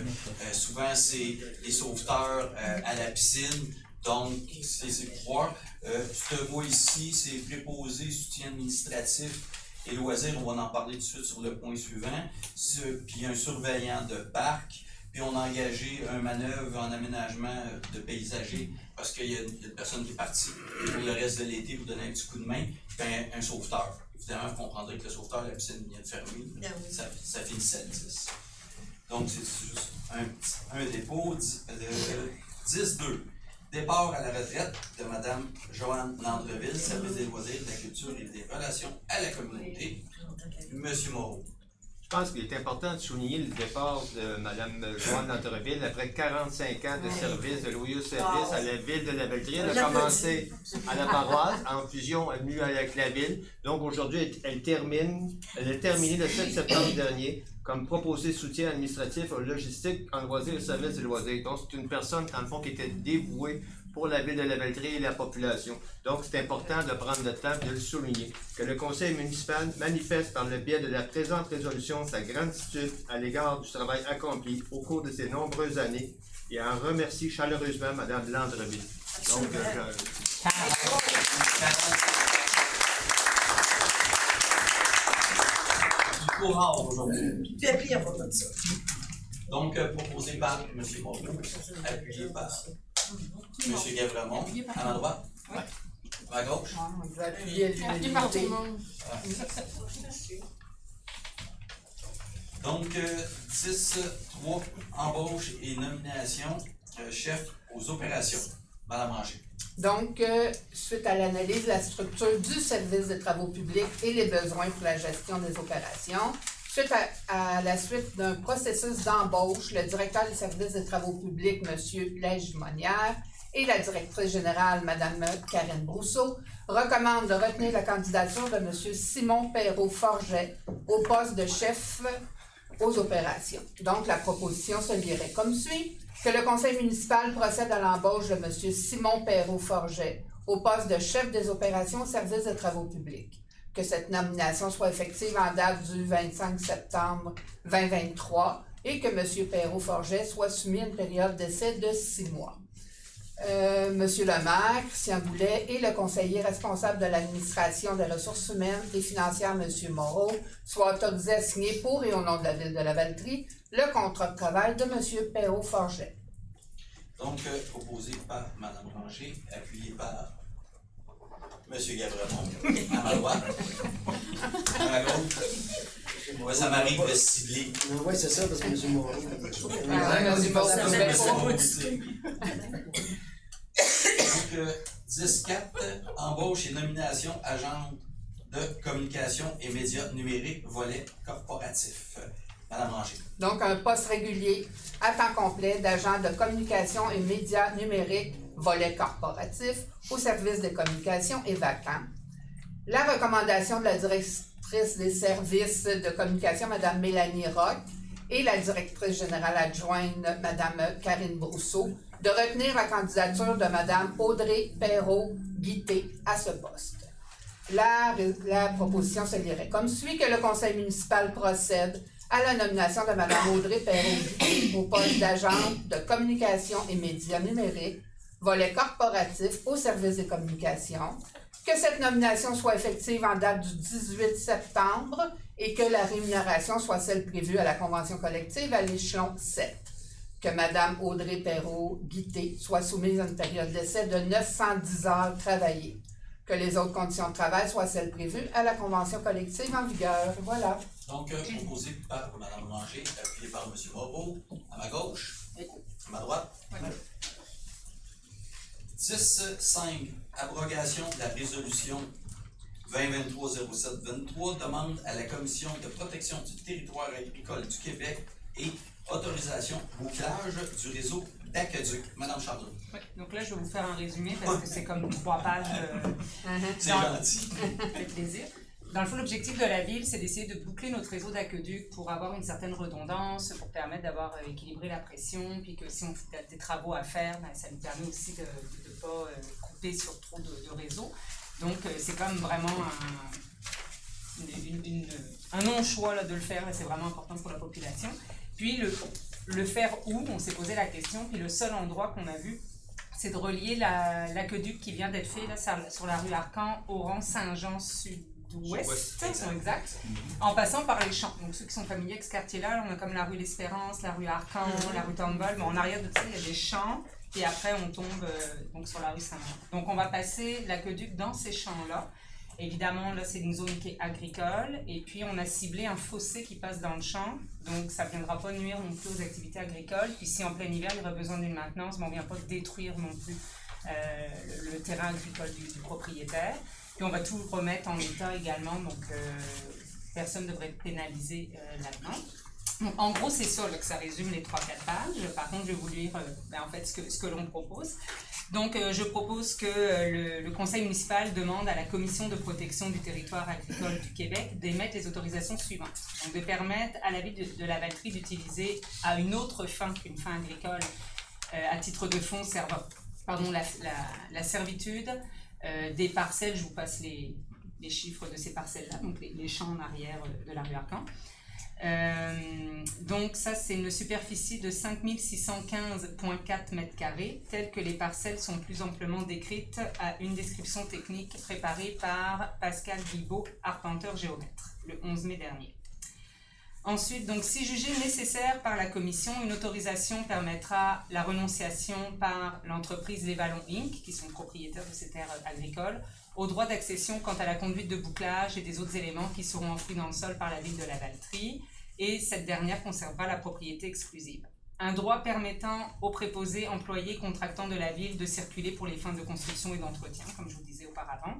Souvent, c'est les sauveteurs à la piscine. Donc, c'est ses pouvoirs. Tu te vois ici, c'est préposé, soutien administratif et loisirs. On va en parler tout de suite sur le point suivant. Puis un surveillant de parc. Puis on a engagé un manœuvre en aménagement de paysager parce qu'il y a une personne qui est partie pour le reste de l'été pour donner un petit coup de main. Puis un sauveteur. Évidemment, vous comprendrez que le sauveteur, la piscine vient de fermer. Ça finissait à 10. Donc, c'est juste un dépôt. 10-2. Départ à la retraite de Mme Joanne Landreville, service des loisirs, de la culture et des relations à la communauté. M. Moreau. Je pense qu'il est important de souligner le départ de Mme Joanne Landreville après 45 ans de service, de loyaux services à la ville de Lavaltrie. Elle a commencé à la paroisse, en fusion, elle est venue avec la ville. Donc aujourd'hui, elle a terminé le 7 septembre dernier comme proposé soutien administratif, logistique, en loisirs et services de loisirs. Donc c'est une personne, dans le fond, qui était dévouée pour la ville de Lavaltrie et la population. Donc, c'est important de prendre le temps de le souligner. Que le conseil municipal manifeste par le biais de la présente résolution sa gratitude à l'égard du travail accompli au cours de ces nombreuses années et en remercie chaleureusement Mme Landreville. Donc, Du courant aujourd'hui. Puis appuyé à propos de ça. Donc, proposé par M. Moreau, appuyé par M. Gavremont. À ma droite. Oui. À ma gauche. Vous appuyez Appuyé par tout le monde. Donc, 10-3, embauche et nomination, chef aux opérations. Madame Ranger. Donc, suite à l'analyse de la structure du service de travaux publics et les besoins pour la gestion des opérations, suite à la suite d'un processus d'embauche, le directeur du service de travaux publics, M. Lège-Monnière, et la directrice générale, Mme Karine Brousseau, recommande de retenir la candidature de M. Simon Perrault-Forget au poste de chef aux opérations. Donc, la proposition se lirait comme suit. Que le conseil municipal procède à l'embauche de M. Simon Perrault-Forget au poste de chef des opérations au service des travaux publics. Que cette nomination soit effective en date du 25 septembre 2023 et que M. Perrault-Forget soit soumis à une période d'essai de 6 mois. Monsieur le maire, Christian Boulet, et le conseiller responsable de l'administration des ressources humaines et financières, M. Moreau, soient autorisés à signer pour et au nom de la Ville de Lavaltrie le contrat de travail de M. Perrault-Forget. Donc, proposé par Mme Ranger, appuyé par M. Gabremont, à ma droite. À ma gauche. Moi, ça m'arrive de cibler. Oui, c'est ça, parce que M. Moreau. Donc, 10-4, embauche et nomination agent de communication et médias numériques, volet corporatif. Madame Ranger. Donc, un poste régulier à temps complet d'agent de communication et médias numériques, volet corporatif, au service des communications est vacant. La recommandation de la directrice des services de communication, Mme Mélanie Roch, et la directrice générale adjointe, Mme Karine Brousseau, de retenir la candidature de Mme Audrey Perrault-Guité à ce poste. La proposition se lirait comme suit. Que le conseil municipal procède à la nomination de Mme Audrey Perrault-Guité au poste d'agente de communication et médias numériques, volet corporatif au service des communications. Que cette nomination soit effective en date du 18 septembre et que la rémunération soit celle prévue à la convention collective à l'échelon 7. Que Mme Audrey Perrault-Guité soit soumise à une période d'essai de 910 heures travaillées. Que les autres conditions de travail soient celles prévues à la convention collective en vigueur. Voilà. Donc, proposé par Mme Ranger, appuyé par M. Moreau, à ma gauche, à ma droite. Oui. 10-5, abrogation de la résolution 2023-07-23, demande à la Commission de protection du territoire agricole du Québec et autorisation bouclage du réseau d'aqueduc. Madame Charlot. Oui, donc là, je vais vous faire un résumé parce que c'est comme 3 pages. C'est gentil. Avec plaisir. Dans le fond, l'objectif de la Ville, c'est d'essayer de boucler notre réseau d'aqueduc pour avoir une certaine redondance, pour permettre d'avoir équilibré la pression, puis que si on a des travaux à faire, ben, ça nous permet aussi de ne pas couper sur trop de réseaux. Donc, c'est comme vraiment un non-choix là, de le faire, et c'est vraiment important pour la population. Puis, le faire où, on s'est posé la question, puis le seul endroit qu'on a vu, c'est de relier l'aqueduc qui vient d'être fait là, sur la rue Arcan au rang Saint-Jean Sud-Ouest, exact, en passant par les champs. Donc, ceux qui sont familiers avec ce quartier-là, on a comme la rue L'Espérance, la rue Arcan, la rue Tombol, mais en arrière de ça, il y a des champs, et après, on tombe donc sur la rue Saint-Jean. Donc, on va passer l'aqueduc dans ces champs-là. Évidemment, là, c'est une zone qui est agricole, et puis on a ciblé un fossé qui passe dans le champ, donc ça ne viendra pas nuire non plus aux activités agricoles. Puis si en plein hiver, il y aurait besoin d'une maintenance, mais on ne vient pas détruire non plus le terrain agricole du propriétaire. Puis on va tout remettre en état également, donc personne ne devrait être pénalisé là-dedans. Donc, en gros, c'est ça là, que ça résume les 3-4 pages. Par contre, je vais vous lire en fait ce que l'on propose. Donc, je propose que le conseil municipal demande à la Commission de protection du territoire agricole du Québec d'émettre les autorisations suivantes. Donc, de permettre à la ville de Lavaltrie d'utiliser à une autre fin qu'une fin agricole, à titre de fonds servant la servitude des parcelles. Je vous passe les chiffres de ces parcelles-là, donc les champs en arrière de la rue Arcan. Donc ça, c'est une superficie de 5615,4 m², telles que les parcelles sont plus amplement décrites à une description technique préparée par Pascal Guibault, arpenteur géomètre, le 11 mai dernier. Ensuite, donc, si jugé nécessaire par la Commission, une autorisation permettra la renonciation par l'entreprise Les Vallons Inc., qui sont propriétaires de ces terres agricoles, au droit d'accession quant à la conduite de bouclage et des autres éléments qui seront enfouis dans le sol par la ville de Lavaltrie, et cette dernière conservera la propriété exclusive. Un droit permettant aux préposés, employés, contractants de la ville de circuler pour les fins de construction et d'entretien, comme je vous disais auparavant,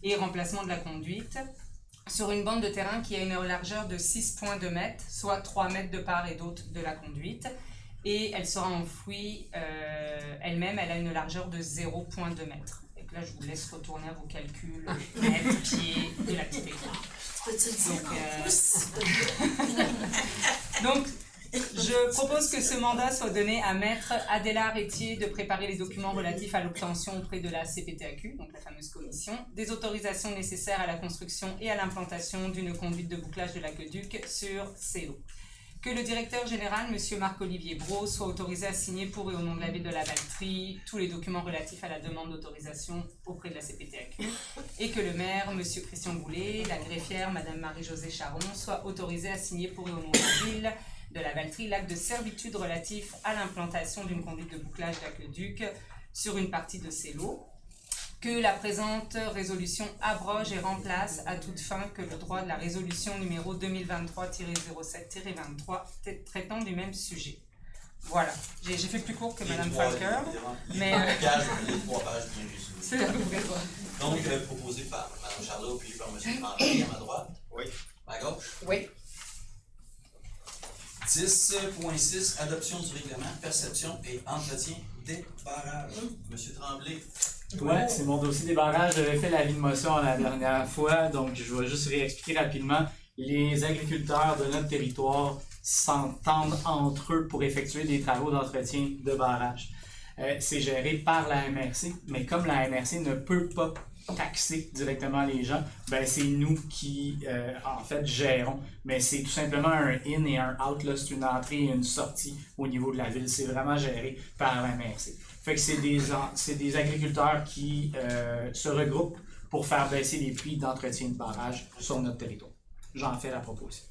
et remplacement de la conduite, sur une bande de terrain qui a une largeur de 6,2 mètres, soit 3 mètres de part et d'autre de la conduite, et elle sera enfouie elle-même, elle a une largeur de 0,2 mètres. Et là, je vous laisse retourner à vos calculs, mètres, pieds de la petite équipe. Peux-tu le dire en plus? Donc, je propose que ce mandat soit donné à Maître Adela Arretier de préparer les documents relatifs à l'obtention auprès de la CPTAQ, donc la fameuse commission, des autorisations nécessaires à la construction et à l'implantation d'une conduite de bouclage de l'aqueduc sur ces lots. Que le directeur général, M. Marc-Olivier Brault, soit autorisé à signer pour et au nom de la ville de la Valtrie tous les documents relatifs à la demande d'autorisation auprès de la CPTAQ et que le maire, M. Christian Boulet, la greffière, Mme Marie-Josée Charon, soient autorisés à signer pour et au nom de la ville de la Valtrie l'acte de servitude relatif à l'implantation d'une conduite de bouclage d'aqueduc sur une partie de ces lots. Que la présente résolution abroge et remplace à toute fin que le droit de la résolution numéro 2023-07-23 traitant du même sujet. Voilà, j'ai fait plus court que Mme Falker, mais les 3 pages bien résumées. c'est à peu près ça. Donc, proposé par Mme Charlot puis par M. Tremblay à ma droite. Oui. À ma gauche. Oui. 10.6, adoption du règlement, perception et entretien des barrages. Monsieur Tremblay. Ouais, c'est mon dossier des barrages. J'avais fait l'avis de motion la dernière fois, donc je vais juste réexpliquer rapidement. Les agriculteurs de notre territoire s'entendent entre eux pour effectuer des travaux d'entretien de barrages. C'est géré par la MRC, mais comme la MRC ne peut pas taxer directement les gens, ben c'est nous qui, en fait, gérons. Mais c'est tout simplement un in et un out, là, c'est une entrée et une sortie au niveau de la ville. C'est vraiment géré par la MRC. Fait que c'est des agriculteurs qui se regroupent pour faire baisser les prix d'entretien de barrage sur notre territoire. J'en fais la proposition.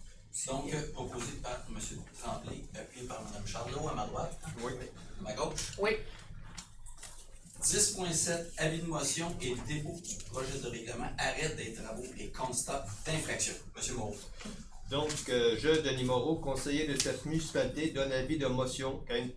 Donc, proposé par M. Tremblay, appuyé par Mme Charlot à ma droite. Oui. À ma gauche. Oui. 10.7, avis de motion et dépôt du projet de règlement, arrêt des travaux et constat d'infraction. M. Moreau. Donc, je, Denis Moreau, conseiller de cette municipalité, donne avis de motion qu'à une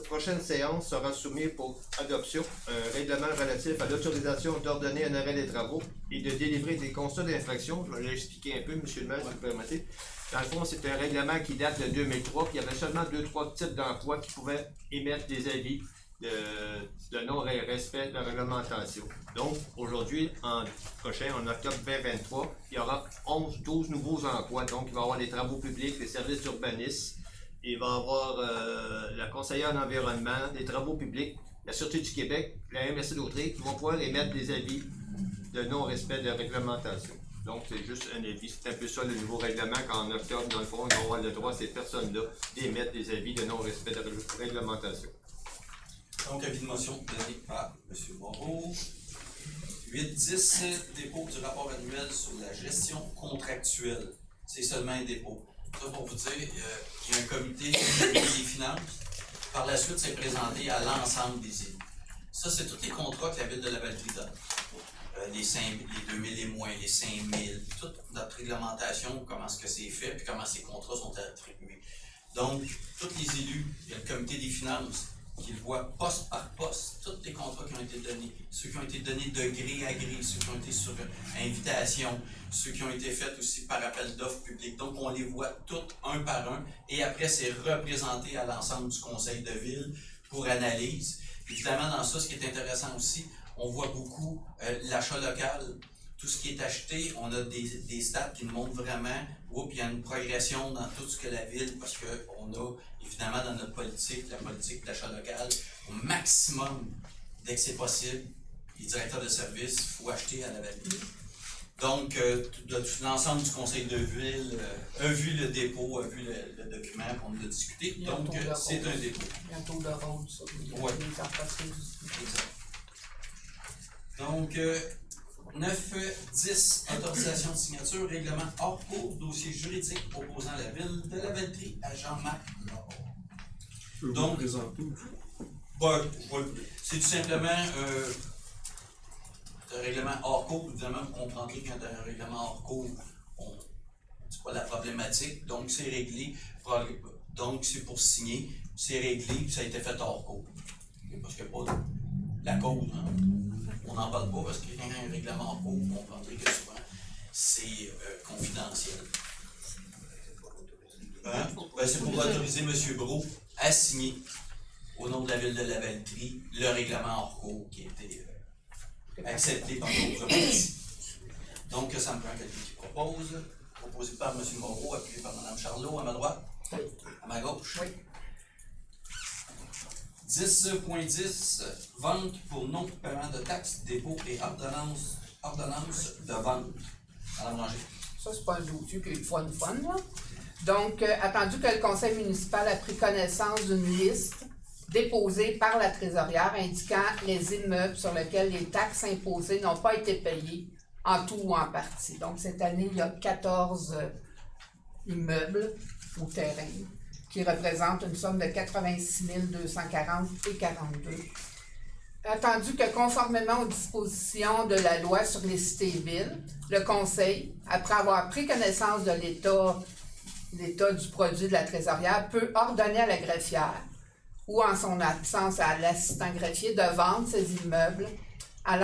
prochaine séance sera soumis pour adoption un règlement relatif à l'autorisation d'ordonner un arrêt des travaux et de délivrer des constats d'infraction. Je vais l'expliquer un peu, M. le maire, si vous permettez. Dans le fond, c'est un règlement qui date de 2003, puis il y avait seulement 2-3 types d'emplois qui pouvaient émettre des avis de non-respect de la réglementation. Donc, aujourd'hui, en octobre 2023, il y aura 11-12 nouveaux emplois. Donc, il va y avoir les travaux publics, les services d'urbanisme, il va y avoir la conseillère en environnement, les travaux publics, la Sûreté du Québec, la MRC d'Autrey, qui vont pouvoir émettre des avis de non-respect de la réglementation. Donc, c'est juste un avis. C'est un peu ça le nouveau règlement qu'en octobre, dans le fond, ils vont avoir le droit, ces personnes-là, d'émettre des avis de non-respect de la réglementation. Donc, avis de motion donné par M. Moreau. 8.10, dépôt du rapport annuel sur la gestion contractuelle. C'est seulement un dépôt. Ça, pour vous dire, il y a un comité des finances. Par la suite, c'est présenté à l'ensemble des élus. Ça, c'est tous les contrats que la Ville de la Valtrie donne. Les 2000 et moins, les 5000, toute notre réglementation, comment est-ce que c'est fait, puis comment ces contrats sont attribués. Donc, tous les élus, il y a le comité des finances qui voit poste par poste, tous les contrats qui ont été donnés, ceux qui ont été donnés de gré à gré, ceux qui ont été sur invitation, ceux qui ont été faits aussi par appel d'offres publiques. Donc, on les voit tous un par un, et après, c'est représenté à l'ensemble du conseil de ville pour analyse. Évidemment, dans ça, ce qui est intéressant aussi, on voit beaucoup l'achat local. Tout ce qui est acheté, on a des stats qui nous montrent vraiment, il y a une progression dans tout ce que la ville, parce qu'on a, évidemment, dans notre politique, la politique d'achat local, au maximum, dès que c'est possible, les directeurs de services, il faut acheter à la Valtrie. Donc, l'ensemble du conseil de ville a vu le dépôt, a vu le document qu'on a discuté. Donc, c'est un dépôt. Il y a un taux de ronde sur les entreprises. Exact. Donc, 9.10, autorisation de signature, règlement hors cours, dossier juridique opposant la ville de la Valtrie à Jean-Marc Laure. Donc, c'est tout simplement un règlement hors cours. Évidemment, vous comprendrez quand un règlement hors cours, c'est pas la problématique, donc c'est réglé. Donc, c'est pour signer, c'est réglé, puis ça a été fait hors cours. Parce qu'il n'y a pas la cause, hein. On n'en parle pas parce qu'il y a un règlement en cours, vous comprendrez que souvent c'est confidentiel. Hein? Ben, c'est pour autoriser M. Brault à signer, au nom de la ville de Lavaltrie, le règlement hors cours qui a été accepté par l'autre partie. Donc, ça me prend quelqu'un qui propose. Proposé par M. Moreau, appuyé par Mme Charlot, à ma droite. À ma gauche. Oui. 10.10, vente pour non-paiement de taxes, dépôt et ordonnance de vente. Madame Ranger. Ça, c'est pas un dossier qui est fun, là. Donc, attendu que le conseil municipal a pris connaissance d'une liste déposée par la trésorière indiquant les immeubles sur lesquels les taxes imposées n'ont pas été payées en tout ou en partie. Donc, cette année, il y a 14 immeubles ou terrains qui représentent une somme de 86 240 et 42. Attendu que conformément aux dispositions de la loi sur les cités-villes, le Conseil, après avoir pris connaissance de l'état du produit de la trésorière, peut ordonner à la greffière ou en son absence à l'assistant greffier de vendre ces immeubles à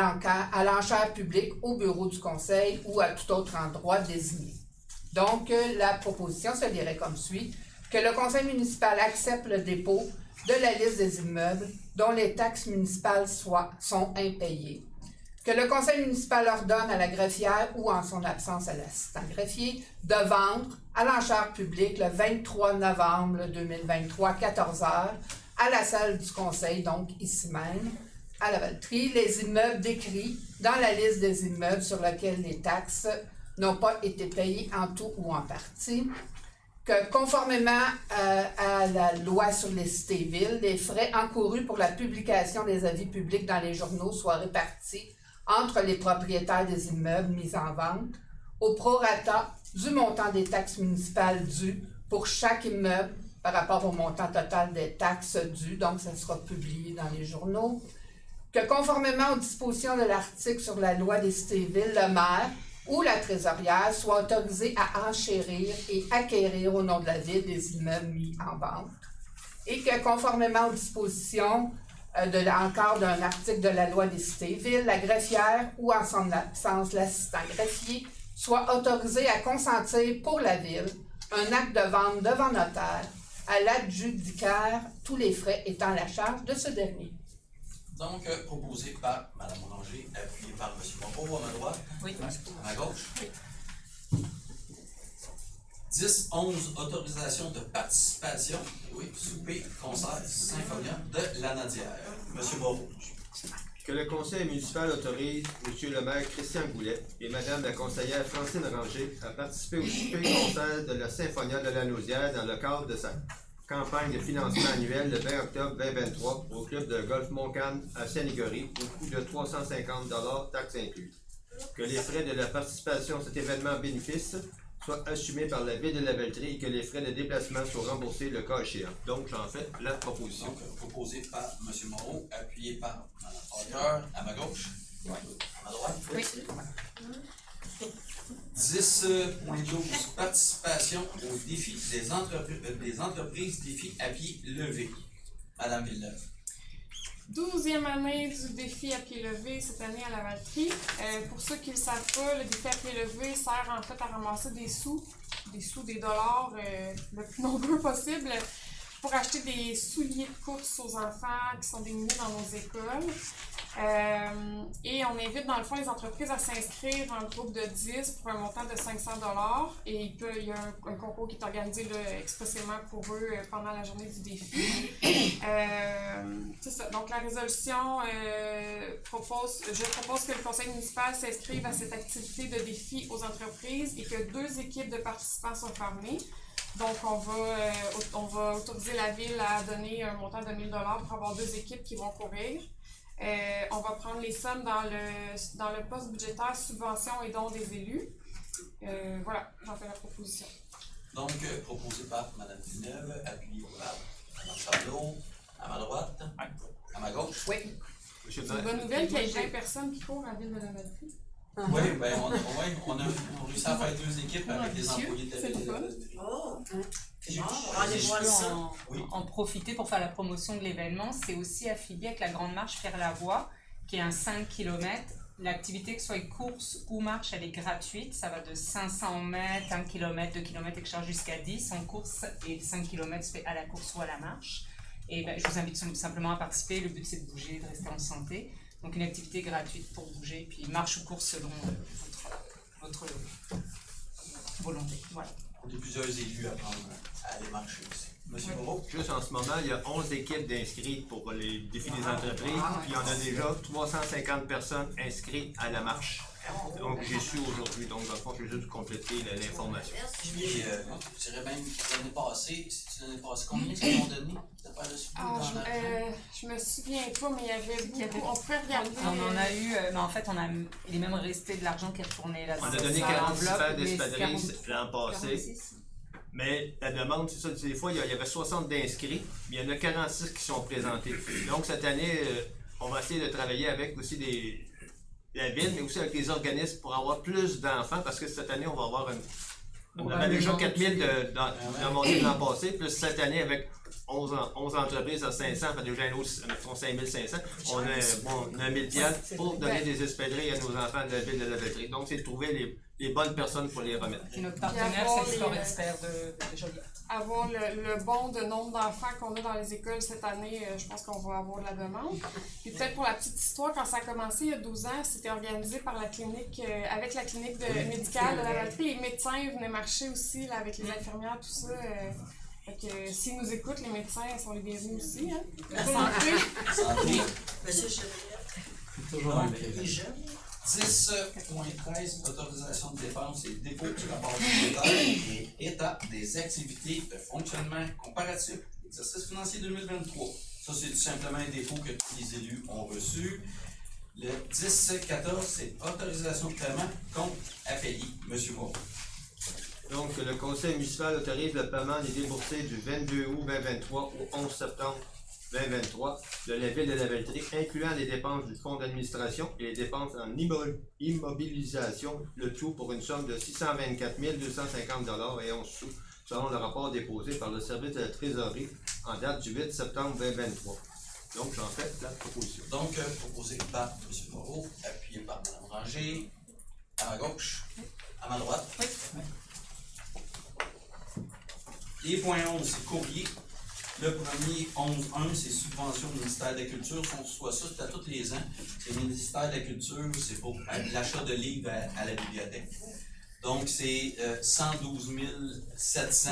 l'enchère publique au bureau du Conseil ou à tout autre endroit désigné. Donc, la proposition se lirait comme suit. Que le Conseil municipal accepte le dépôt de la liste des immeubles dont les taxes municipales sont impayées. Que le Conseil municipal ordonne à la greffière ou en son absence à l'assistant greffier de vendre à l'enchère publique le 23 novembre 2023 à 14h à la salle du Conseil, donc ici même, à Lavaltrie, les immeubles décrits dans la liste des immeubles sur lesquels les taxes n'ont pas été payées en tout ou en partie. Que conformément à la loi sur les cités-villes, les frais encourus pour la publication des avis publics dans les journaux soient répartis entre les propriétaires des immeubles mis en vente au prorata du montant des taxes municipales dues pour chaque immeuble par rapport au montant total des taxes dues, donc ça sera publié dans les journaux. Que conformément aux dispositions de l'article sur la loi des cités-villes, le maire ou la trésorière soit autorisé à enchérir et acquérir au nom de la ville des immeubles mis en vente. Et que conformément aux dispositions encore d'un article de la loi des cités-villes, la greffière ou en son absence l'assistant greffier soit autorisé à consentir pour la ville un acte de vente devant notaire à l'adjudicaire, tous les frais étant à la charge de ce dernier. Donc, proposé par Mme Ranger, appuyé par M. Moreau, à ma droite. Oui. À ma gauche. Oui. 10.11, autorisation de participation, oui, souper, concert, symphonia de la Nadière. M. Moreau. Que le conseil municipal autorise M. le maire Christian Goulet et Mme la conseillère Francine Ranger à participer au souper concert de la Symphonia de la Naudière dans le cadre de sa campagne de financement annuelle le 20 octobre 2023 au club de golf Montcalm à Saint-Nigory au coût de 350 $, taxes incluses. Que les frais de la participation à cet événement bénéfice soient assumés par la ville de Lavaltrie et que les frais de déplacement soient remboursés le cas échéant. Donc, j'en fais la proposition. Donc, proposé par M. Moreau, appuyé par Mme Parker, à ma gauche. Oui. À ma droite. Oui. 10.12, participation au défi des entreprises défi à pied levé. Madame Villeneuve. 12e année du défi à pied levé cette année à Lavaltrie. Pour ceux qui ne le savent pas, le défi à pied levé sert en fait à ramasser des sous, des dollars le plus nombreux possible pour acheter des souliers de course aux enfants qui sont démunis dans nos écoles. Et on invite dans le fond les entreprises à s'inscrire en groupe de 10 pour un montant de 500 $. Et il y a un concours qui est organisé là, expressément pour eux pendant la journée du défi. C'est ça. Donc la résolution je propose que le conseil municipal s'inscrive à cette activité de défi aux entreprises et que 2 équipes de participants sont formées. Donc, on va autoriser la ville à donner un montant de 1 000 $ pour avoir 2 équipes qui vont courir. On va prendre les sommes dans le poste budgétaire subventions et dons des élus. Voilà, j'en fais la proposition. Donc, proposé par Mme Villeneuve, appuyé par Mme Charlot, à ma droite, à ma gauche. Oui. C'est une bonne nouvelle qu'il y ait 20 personnes qui courent à la ville de Lavaltrie. Oui, ben on a réussi à faire 2 équipes avec des employés de la ville de Lavaltrie. Oh! En profiter pour faire la promotion de l'événement, c'est aussi affilié avec la Grande Marche Faire la Voix, qui est un 5 km l'activité, que ce soit course ou marche, elle est gratuite. Ça va de 500 mètres, 1 km, 2 km, etc. jusqu'à 10 en course, et 5 km se fait à la course ou à la marche. Et je vous invite simplement à participer. Le but, c'est de bouger, de rester en santé. Donc une activité gratuite pour bouger, puis marche ou course selon votre volonté. Voilà. On a plusieurs élus à prendre à aller marcher aussi. Monsieur Moreau? Juste en ce moment, il y a 11 équipes d'inscrits pour les défis des entreprises, puis il y en a déjà 350 personnes inscrites à la marche. Donc j'ai su aujourd'hui, donc dans le fond, je vais juste compléter l'information. Puis, je dirais même que l'année passée, combien ça m'ont donné? Je me souviens pas, mais il y avait beaucoup. On pourrait regarder. On en a eu, mais en fait, il est même resté de l'argent qui est retourné là. On a donné 46 paires d'espadrilles l'an passé. Mais la demande, c'est ça, des fois, il y avait 60 d'inscrits, mais il y en a 46 qui sont présentés. Donc cette année, on va essayer de travailler avec aussi la ville, mais aussi avec les organismes pour avoir plus d'enfants, parce que cette année, on va avoir on avait déjà 4000 dans mon l'an passé, plus cette année avec 11 entreprises à 500, fait déjà un autre, mettons 5500. On a 1000 piastres pour donner des espadrilles à nos enfants de la ville de la Valtrie. Donc, c'est de trouver les bonnes personnes pour les remettre. Et notre partenaire, c'est Sport Expert de Joliette. Avoir le bon de nombre d'enfants qu'on a dans les écoles cette année, je pense qu'on va avoir de la demande. Puis peut-être pour la petite histoire, quand ça a commencé il y a 12 ans, c'était organisé par la clinique, avec la clinique médicale de la Valtrie. Les médecins venaient marcher aussi là, avec les infirmières, tout ça. Fait que s'ils nous écoutent, les médecins sont les bienvenus aussi. Hein? Santé. Monsieur Chevalier. Toujours un 10.13, autorisation de dépenses et dépôt du rapport budgétaire et étape des activités de fonctionnement comparatif. Exercice financier 2023. Ça, c'est tout simplement un dépôt que tous les élus ont reçu. Le 10.14, c'est autorisation de paiement compte API. Monsieur Moreau. Donc, le conseil municipal autorise le paiement des déboursés du 22 août 2023 au 11 septembre 2023 de la ville de la Valtrie, incluant les dépenses du fonds d'administration et les dépenses en immobilisation, le tout pour une somme de 624 250 $ et 11 sous, selon le rapport déposé par le service de la trésorerie en date du 8 septembre 2023. Donc, j'en fais la proposition. Donc, proposé par M. Moreau, appuyé par Mme Ranger, à ma gauche, à ma droite. Oui. Les points 11, c'est courrier. Le premier, 11.1, c'est subvention au ministère de la Culture. On reçoit ça, c'est à tous les ans. C'est le ministère de la Culture, c'est pour l'achat de livres à la bibliothèque. Donc, c'est 112 700.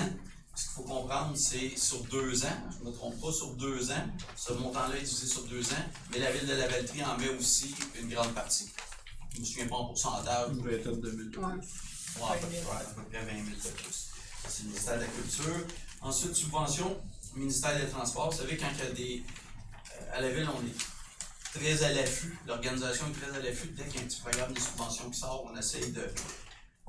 Ce qu'il faut comprendre, c'est sur 2 ans. Je ne me trompe pas, sur 2 ans. Ce montant-là est divisé sur 2 ans. Mais la ville de la Valtrie en met aussi une grande partie. Je ne me souviens pas en pourcentage. Une vingtaine de mille. Ouais, à peu près 20 000 de plus. C'est le ministère de la Culture. Ensuite, subvention, ministère des Transports. Vous savez, quand il y a des. À la ville, on est très à l'affût. L'organisation est très à l'affût. Dès qu'il y a un petit programme de subvention qui sort, on essaye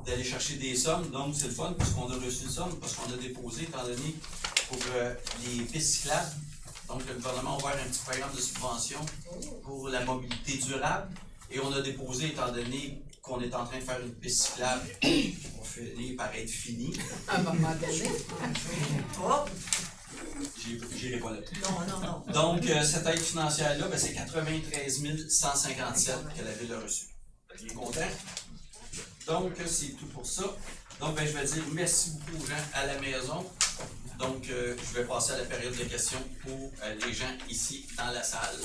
d'aller chercher des sommes. Donc, c'est le fun, puisqu'on a reçu une somme, parce qu'on a déposé, étant donné, pour les pistes cyclables. Donc, le gouvernement a ouvert un petit programme de subvention pour la mobilité durable. Et on a déposé, étant donné qu'on est en train de faire une piste cyclable, on fait finir par être fini. À un moment donné. Oh! J'irai pas là. Non. Donc, cette aide financière-là, ben, c'est 93 157 que la Ville a reçu. Vous êtes content? Donc, c'est tout pour ça. Donc, ben, je vais dire merci beaucoup aux gens à la maison. Donc, je vais passer à la période de questions pour les gens ici dans la salle.